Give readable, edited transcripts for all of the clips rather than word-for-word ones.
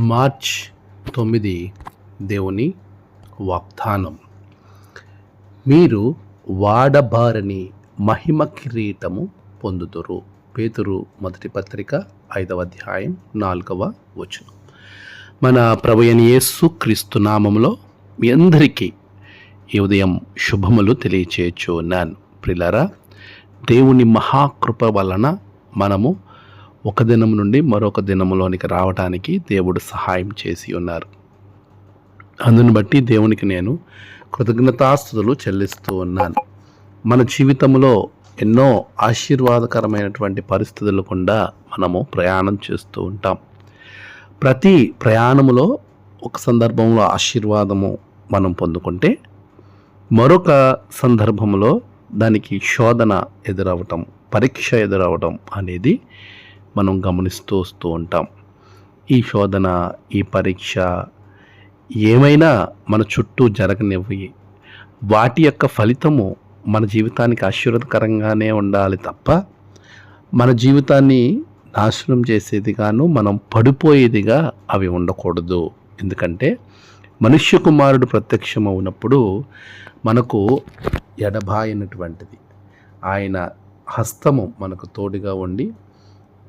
March 9 దేవుని వాగ్దానం. మీరు వాడబారని మహిమ కిరీటము పొందుదురు. పేతురు మొదటి పత్రిక 5వ అధ్యాయం 4వ వచనం. మన ప్రభువైన యేసు క్రీస్తు నామములో మీ అందరికీ ఈ ఉదయం శుభములు తెలియచేయుచున్నాను. ప్రియులారా, దేవుని మహాకృప వలన మనము ఒక దినం నుండి మరొక దినములోనికి రావడానికి దేవుడు సహాయం చేసి ఉన్నారు. అందుని బట్టి దేవునికి నేను కృతజ్ఞతాస్తుతులు చెల్లిస్తూ ఉన్నాను. మన జీవితంలో ఎన్నో ఆశీర్వాదకరమైనటువంటి పరిస్థితులు గుండా మనము ప్రయాణం చేస్తూ ఉంటాం. ప్రతి ప్రయాణములో ఒక సందర్భంలో ఆశీర్వాదము మనం పొందుకుంటే మరొక సందర్భంలో దానికి శోధన ఎదురవటం, పరీక్ష ఎదురవటం అనేది మనం గమనిస్తూ వస్తూ ఉంటాం. ఈ శోధన, ఈ పరీక్ష ఏమైనా మన చుట్టూ జరగనివ్వి, వాటి యొక్క ఫలితము మన జీవితానికి ఆశీర్వాదకరంగానే ఉండాలి తప్ప మన జీవితాన్ని నాశనం చేసేదిగాను, మనం పడిపోయేదిగా అవి ఉండకూడదు. ఎందుకంటే మనుష్య కుమారుడు ప్రత్యక్షమవునప్పుడు మనకు ఎడబాయినటువంటిది ఆయన హస్తము మనకు తోడుగా ఉండి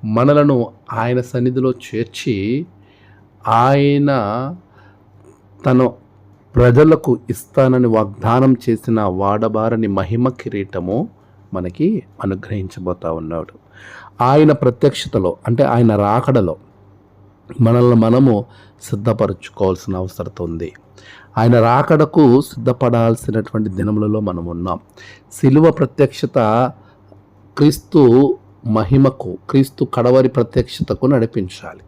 మనలను ఆయన సన్నిధిలో చేర్చి ఆయన తన ప్రజలకు ఇస్తానని వాగ్దానం చేసిన వాడబారని మహిమ కిరీటము మనకి అనుగ్రహించబోతా ఉన్నాడు. ఆయన ప్రత్యక్షతలో, అంటే ఆయన రాకడలో మనల్ని మనము సిద్ధపరచుకోవాల్సిన అవసరం ఉంది. ఆయన రాకడకు సిద్ధపడాల్సినటువంటి దినములలో మనం ఉన్నాం. శిలువ ప్రత్యక్షత క్రీస్తు మహిమకు, క్రీస్తు కడవరి ప్రత్యక్షతకు నడిపించాలి.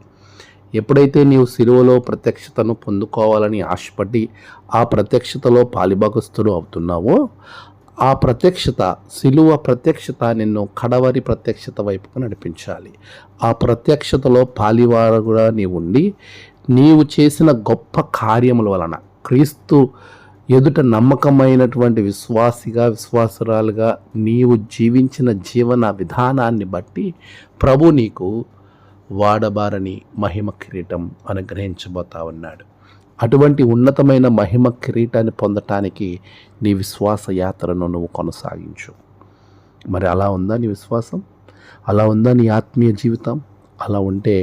ఎప్పుడైతే నీవు శిలువలో ప్రత్యక్షతను పొందుకోవాలని ఆశపడి ఆ ప్రత్యక్షతలో పాలిభాగస్తుడు అవుతున్నావో, ఆ ప్రత్యక్షత, శిలువ ప్రత్యక్షత నిన్ను కడవరి ప్రత్యక్షత వైపుకు నడిపించాలి. ఆ ప్రత్యక్షతలో పాలివారుగా నీవు ఉండి నీవు చేసిన గొప్ప కార్యముల వలన క్రీస్తు ఎదుట నమ్మకమైనటువంటి విశ్వాసిగా, విశ్వాసురాలుగా నీవు జీవించిన జీవన విధానాన్ని బట్టి ప్రభు నీకు వాడబారని మహిమ కిరీటం అనుగ్రహించబోతా ఉన్నాడు. అటువంటి ఉన్నతమైన మహిమ కిరీటాన్ని పొందటానికి నీ విశ్వాస యాత్రను నువ్వు కొనసాగించు. మరి అలా ఉందా నీ విశ్వాసం? అలా ఉందా నీ ఆత్మీయ జీవితం? అలా ఉంటే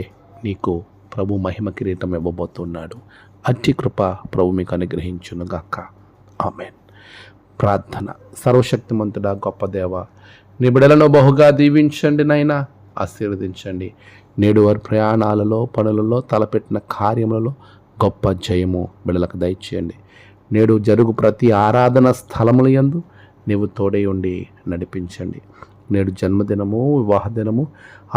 నీకు ప్రభు మహిమ కిరీటం ఇవ్వబోతున్నాడు. అట్టి కృప ప్రభు మీకు అనుగ్రహించును గాక. ఆమేన్. ప్రార్థన. సర్వశక్తిమంతుడా, గొప్ప దేవ, నీ బిడ్డలను బహుగా దీవించండి నాయనా, ఆశీర్వదించండి. నేడు వారి ప్రయాణాలలో, పనులలో, తలపెట్టిన కార్యములలో గొప్ప జయము బిడ్డలకు దయచేయండి. నేడు జరుగు ప్రతి ఆరాధన స్థలముల యందు నీవు తోడై ఉండి నడిపించండి. నేడు జన్మదినము, వివాహ దినము,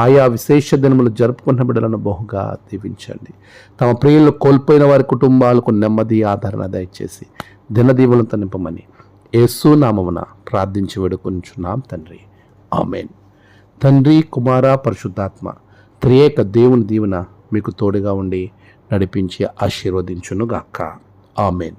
ఆయా విశేష దినములు జరుపుకున్న బిడ్డలను బహుగా దీవించండి. తమ ప్రియులను కోల్పోయిన వారి కుటుంబాలకు నెమ్మది, ఆదరణ దయచేసి దినదీవులతో నింపమని యేసు నామమున ప్రార్థించి వేడుకొనుచున్నాం తండ్రి. ఆమేన్. తండ్రి, కుమార, పరిశుద్ధాత్మ త్రియేక దేవుని దీవెన మీకు తోడుగా ఉండి నడిపించి ఆశీర్వదించును గాక. ఆమేన్.